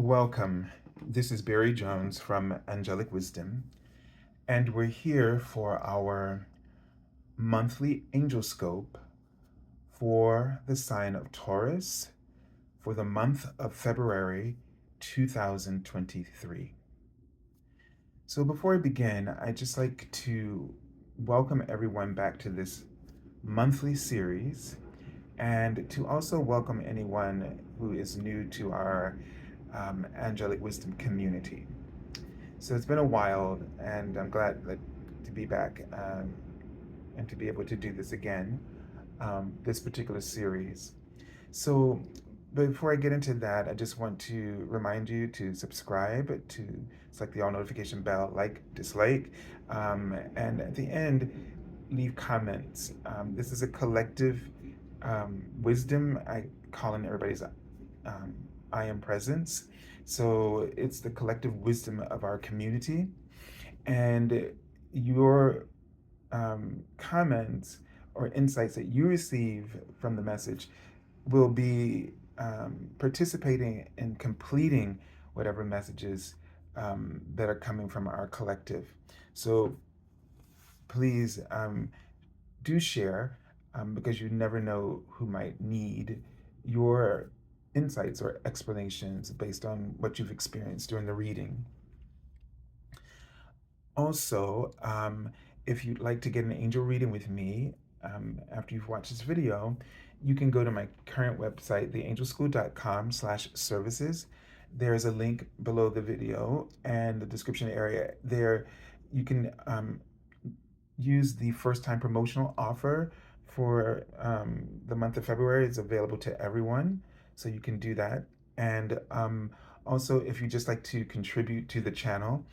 Welcome. This is Barry Jones from Angelic Wisdom, and we're here for our monthly Angelscope for the sign of Taurus for the month of February 2023. So before I begin, I'd just like to welcome everyone back to this monthly series and to also welcome anyone who is new to our Angelic Wisdom community. So it's been a while, and I'm glad to be back and to be able to do this again, this particular series. So before I get into that, I just want to remind you to subscribe, to select the all notification bell, like, dislike, and at the end, leave comments. This is a collective wisdom. I call in everybody's I am presence. So it's the collective wisdom of our community. And your comments or insights that you receive from the message will be participating in completing whatever messages that are coming from our collective. So please do share because you never know who might need your insights or explanations based on what you've experienced during the reading. Also, if you'd like to get an angel reading with me after you've watched this video, you can go to my current website, theangelschool.com/services. There's a link below the video and the description area. There, you can use the first-time promotional offer for the month of February. It's available to everyone, so you can do that. And also, if you just like to contribute to the channel,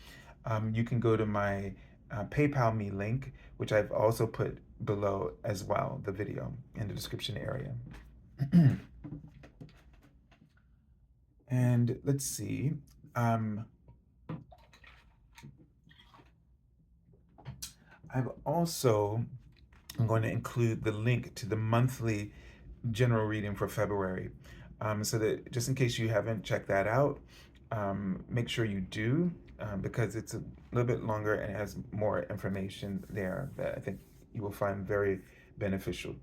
you can go to my PayPal me link, which I've also put below as well, the video in the description area. And let's see. I've also, I'm going to include the link to the monthly general reading for February. So that just in case you haven't checked that out, make sure you do because it's a little bit longer and has more information there that I think you will find very beneficial.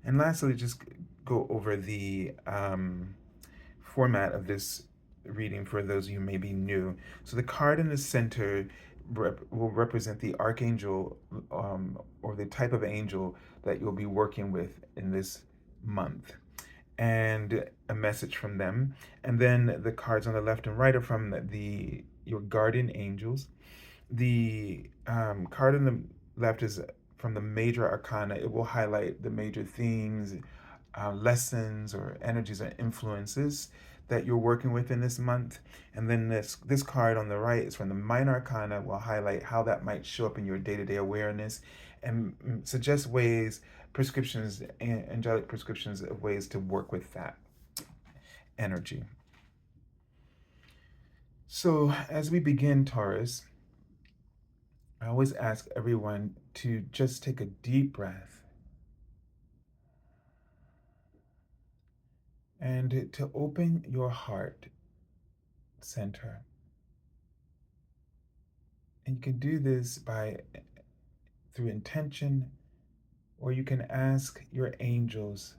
And lastly, just go over the format of this reading for those of you who may be new. So the card in the center will represent the archangel or the type of angel that you'll be working with in this month, and a message from them. And then the cards on the left and right are from your guardian angels. The card on the left is from the Major Arcana. It will highlight the major themes, lessons, or energies or influences that you're working with in this month. And then this card on the right is from the Minor Arcana. Will highlight how that might show up in your day-to-day awareness and suggest ways, prescriptions, angelic prescriptions of ways to work with that energy. So as we begin, Taurus, I always ask everyone to just take a deep breath and to open your heart center. And you can do this through intention, or you can ask your angels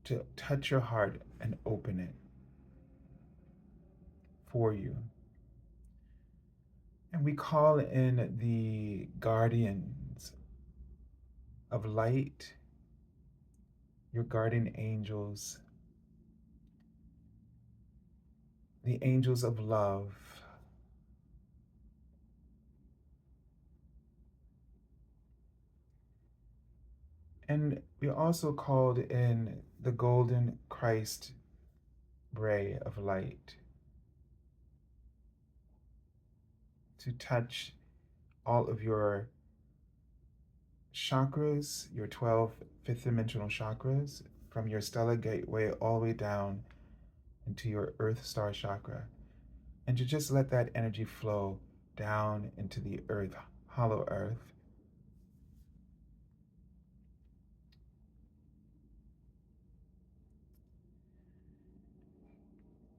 to touch your heart and open it for you. And we call in the guardians of light, your guardian angels, the angels of love, and we also called in the golden Christ ray of light to touch all of your chakras, your 12 fifth dimensional chakras, from your stellar gateway all the way down into your earth star chakra, and to just let that energy flow down into the earth, hollow earth.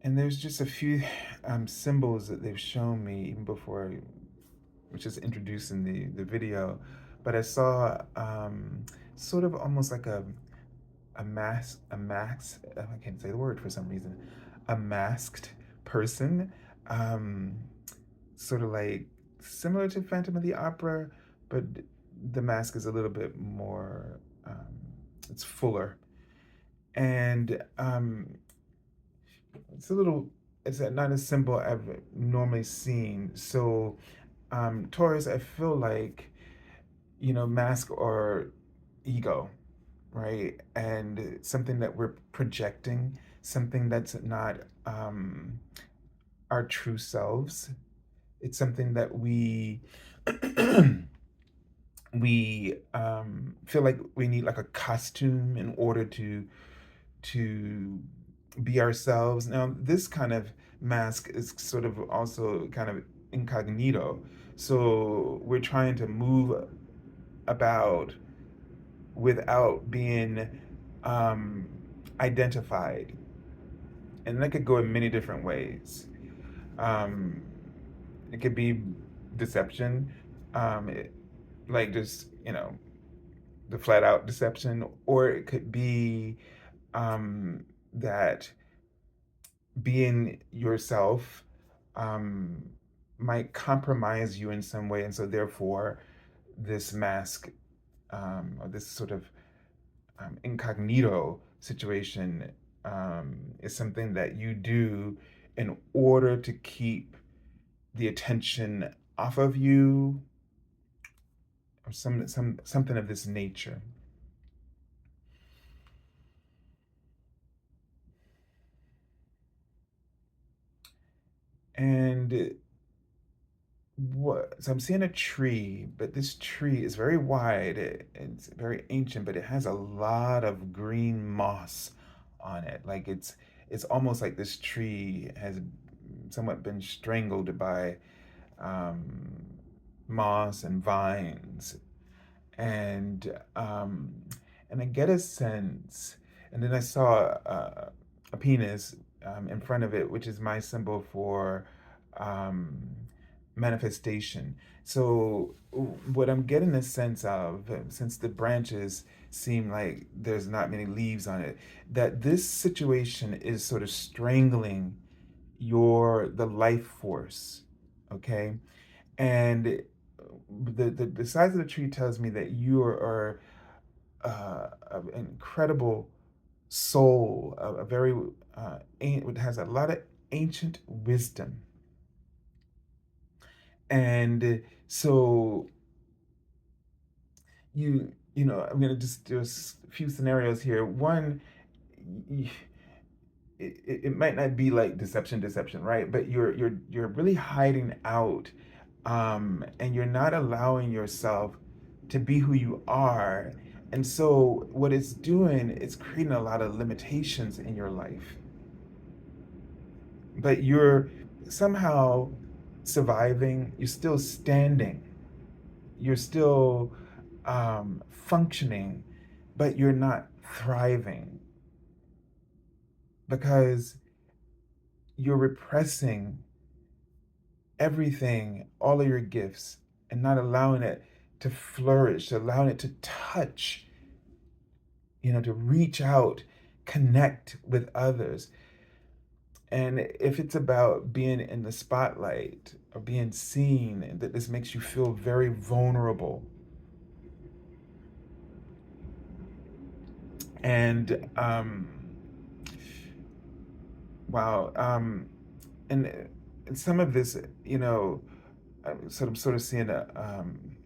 And there's just a few symbols that they've shown me even before, which is introduced in the video. But I saw sort of almost like I can't say the word for some reason, a masked person, um, sort of like similar to Phantom of the Opera, but the mask is a little bit more, it's fuller. And it's a little, it's not a symbol I've normally seen. So, Taurus, I feel like, mask or ego, right? And something that we're projecting, something that's not our true selves. It's something that we feel like we need like a costume in order to be ourselves. Now, this kind of mask is sort of also kind of incognito. So we're trying to move about without being um, identified. And that could go in many different ways. Um, it could be deception, it, like just, the flat out deception, or it could be that being yourself um, might compromise you in some way. And so, therefore, this mask or this sort of incognito situation is something that you do in order to keep the attention off of you, or something of this nature. And so I'm seeing a tree, but this tree is very wide. It's very ancient, but it has a lot of green moss on it. Like it's almost like this tree has somewhat been strangled by um, moss and vines, and um, and I get a sense, and then I saw a penis in front of it, which is my symbol for um, manifestation. So what I'm getting a sense of, since the branches seem like there's not many leaves on it, that this situation is sort of strangling the life force, okay? And the size of the tree tells me that you are an incredible soul, a very it has a lot of ancient wisdom. And so I'm going to just do a few scenarios here. One, it might not be like deception, right? But you're really hiding out, and you're not allowing yourself to be who you are. And so what it's doing, it's creating a lot of limitations in your life. But you're somehow surviving. You're still standing. You're still functioning, but you're not thriving because you're repressing everything, all of your gifts, and not allowing it to flourish, allowing it to touch, to reach out, connect with others. And if it's about being in the spotlight or being seen, that this makes you feel very vulnerable. And wow, and some of this, I'm sort of seeing a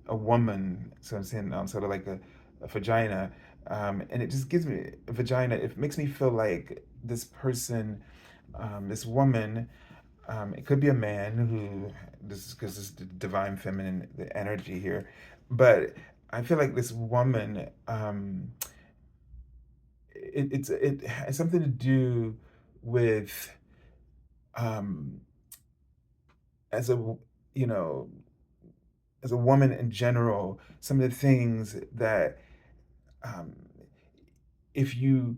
woman. So I'm seeing sort of like a vagina, and it just gives me a vagina. It makes me feel like this person, this woman. It could be a man who this is because it's the divine feminine the energy here, but I feel like this woman. It has something to do with um, as a you know as a woman in general, some of the things that um, if you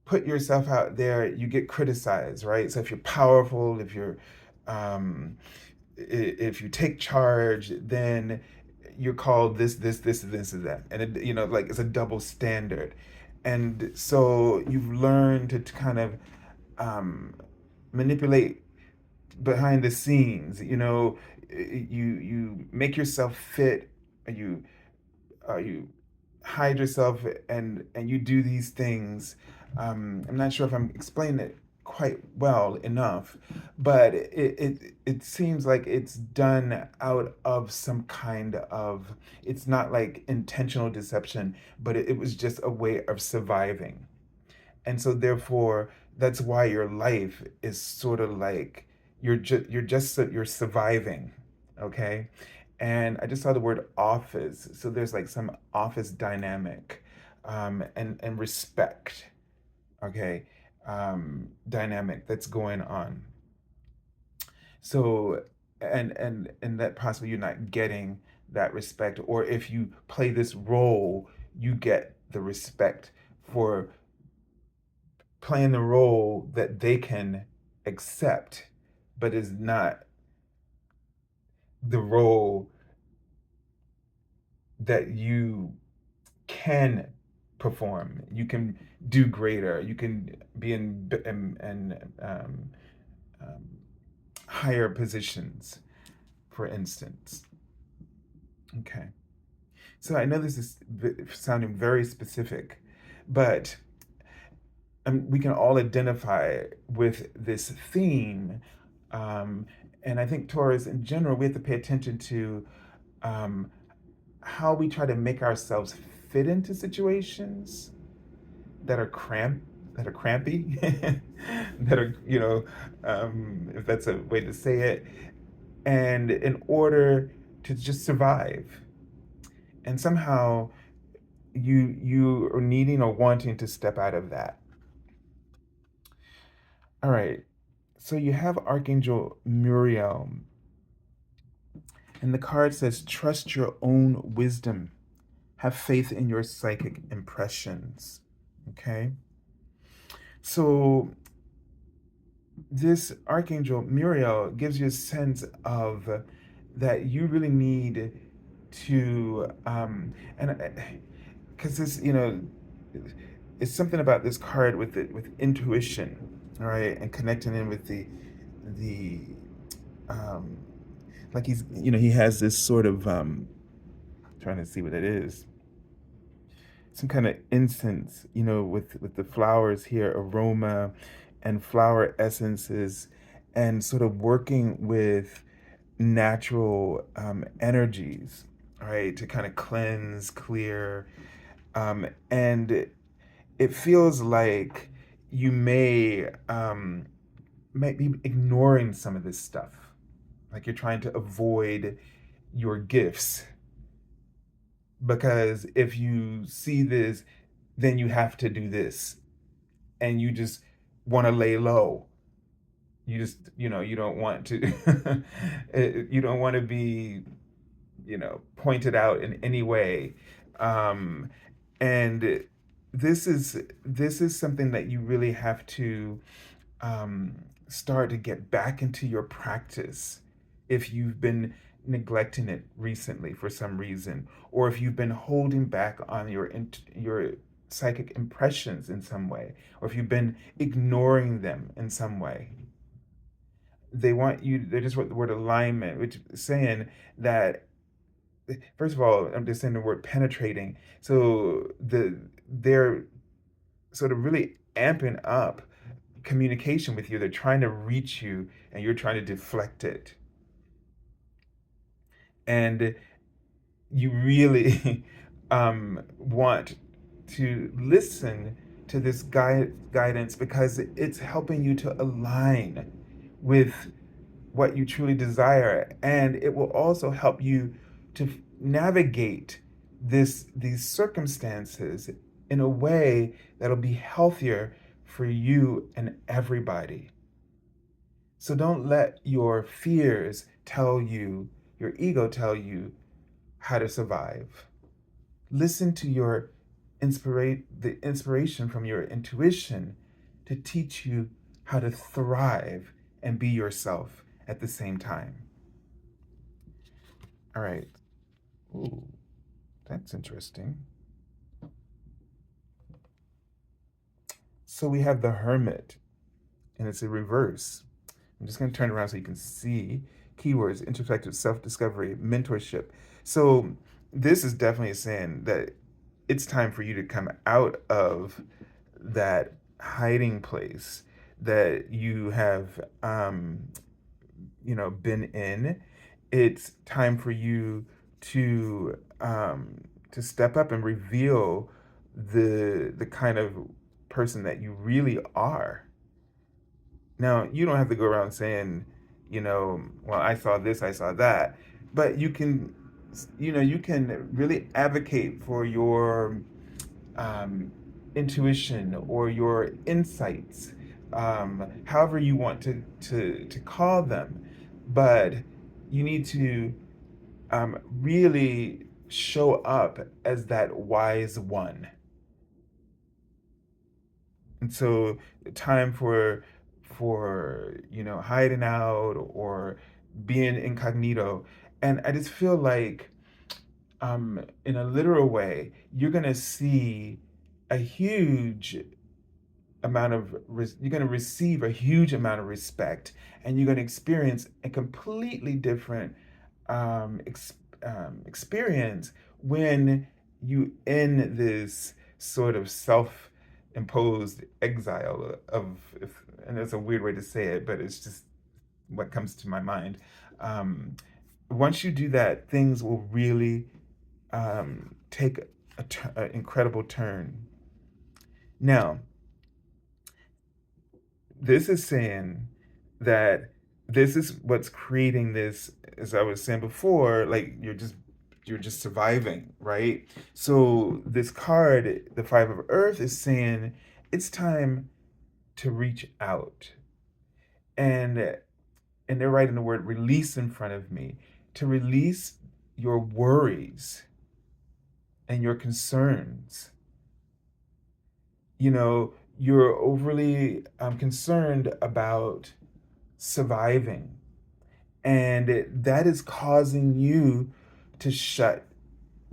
put yourself out there, you get criticized, right? So if you're powerful, um, if you take charge, then you're called this, and that, and like it's a double standard, and so you've learned to kind of um, manipulate behind the scenes. You make yourself fit. You you hide yourself, and you do these things. I'm not sure if I'm explaining it quite well enough, but it seems like it's done out of some kind of, it's not like intentional deception, but it was just a way of surviving. And so therefore that's why your life is sort of like you're surviving. Okay. And I just saw the word office, so there's like some office dynamic, and respect. Okay. Dynamic that's going on. So and that possibly you're not getting that respect, or if you play this role, you get the respect for playing the role that they can accept, but is not the role that you can perform. You can do greater. You can be in um, higher positions, for instance. Okay. So I know this is sounding very specific, but we can all identify with this theme. Um, and I think Taurus in general, we have to pay attention to um, how we try to make ourselves fit into situations that are crampy, that are, if that's a way to say it, and in order to just survive. And somehow you are needing or wanting to step out of that. All right. So you have Archangel Muriel, and the card says, trust your own wisdom. Have faith in your psychic impressions. Okay. So this Archangel Muriel gives you a sense of that you really need to, and because this, it's something about this card with it, with intuition, all right, and connecting in with the um, like he has this sort of trying to see what it is, some kind of incense, with the flowers here, aroma and flower essences, and sort of working with natural energies, right, to kind of cleanse, clear, and it feels like you might be ignoring some of this stuff, like you're trying to avoid your gifts, because if you see this, then you have to do this, and you just want to lay low. You just, you don't want to, you don't want to be, pointed out in any way. Um, and this is something that you really have to um, start to get back into your practice if you've been neglecting it recently for some reason, or if you've been holding back on your psychic impressions in some way, or if you've been ignoring them in some way. They just wrote the word alignment, which is saying that, first of all, I'm just saying the word penetrating. So they're sort of really amping up communication with you. They're trying to reach you, and you're trying to deflect it. And you really want to listen to this guidance, because it's helping you to align with what you truly desire, and it will also help you to navigate these circumstances in a way that'll be healthier for you and everybody. So don't let your fears tell you, your ego tell you how to survive. Listen to your the inspiration from your intuition to teach you how to thrive and be yourself at the same time. All right. Ooh, that's interesting. So we have the Hermit, and it's a reverse. I'm just going to turn around so you can see keywords: introspective, self-discovery, mentorship. So this is definitely saying that it's time for you to come out of that hiding place that you have been in. It's time for you to step up and reveal the kind of person that you really are. Now, you don't have to go around saying, well, I saw this, I saw that, but you can really advocate for your um, intuition or your insights, however you want to call them. But you need to really show up as that wise one. And so, time for hiding out or being incognito. And I just feel like, in a literal way, you're gonna see a huge you're going to receive a huge amount of respect, and you're going to experience a completely different experience when you end this sort of self-imposed exile and that's a weird way to say it, but it's just what comes to my mind. Once you do that, things will really take an incredible turn. Now, this is saying that this is what's creating this, as I was saying before, like you're just surviving, right? So this card, the Five of Earth, is saying it's time to reach out. And they're writing the word release in front of me, to release your worries and your concerns. You're overly concerned about surviving, and that is causing you to shut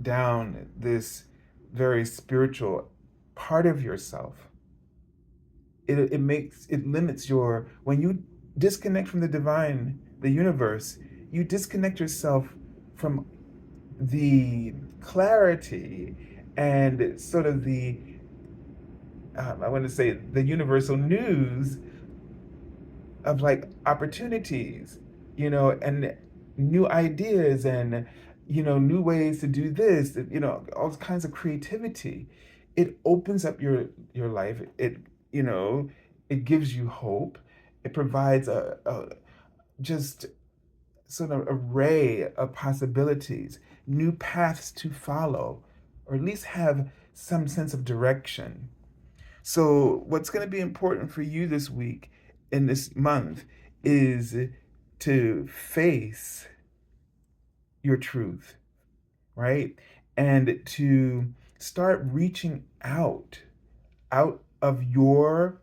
down this very spiritual part of yourself. It limits when you disconnect from the divine, the universe, you disconnect yourself from the clarity and sort of the I want to say the universal news of like opportunities, and new ideas, and new ways to do this, all kinds of creativity. It opens up your life. It gives you hope. It provides a just sort of array of possibilities, new paths to follow, or at least have some sense of direction. So, what's going to be important for you this week, in this month, is to face your truth, right? And to start reaching out of your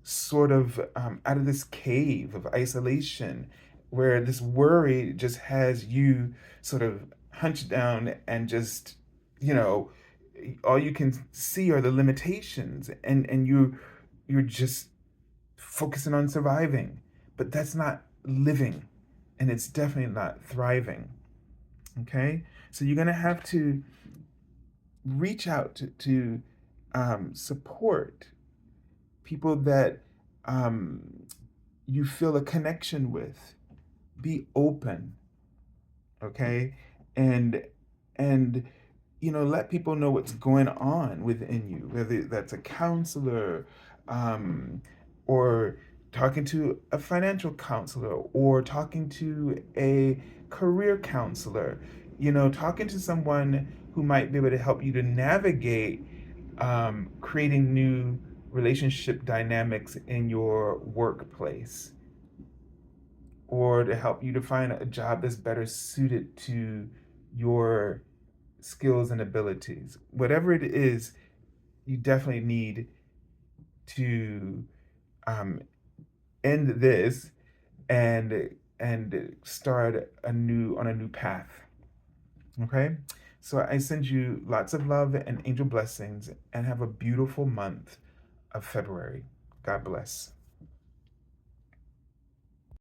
sort of out of this cave of isolation where this worry just has you sort of hunched down and just, you know, all you can see are the limitations, and you're just focusing on surviving. But that's not living, and it's definitely not thriving. Okay? So you're going to have to reach out to support people that um, you feel a connection with. Be open, okay? And let people know what's going on within you, whether that's a counselor, um, or talking to a financial counselor, or talking to a career counselor, talking to someone who might be able to help you to navigate creating new relationship dynamics in your workplace, or to help you to find a job that's better suited to your skills and abilities. Whatever it is, you definitely need to um, end this and start on a new path. Okay? So I send you lots of love and angel blessings and have a beautiful month of February. God bless.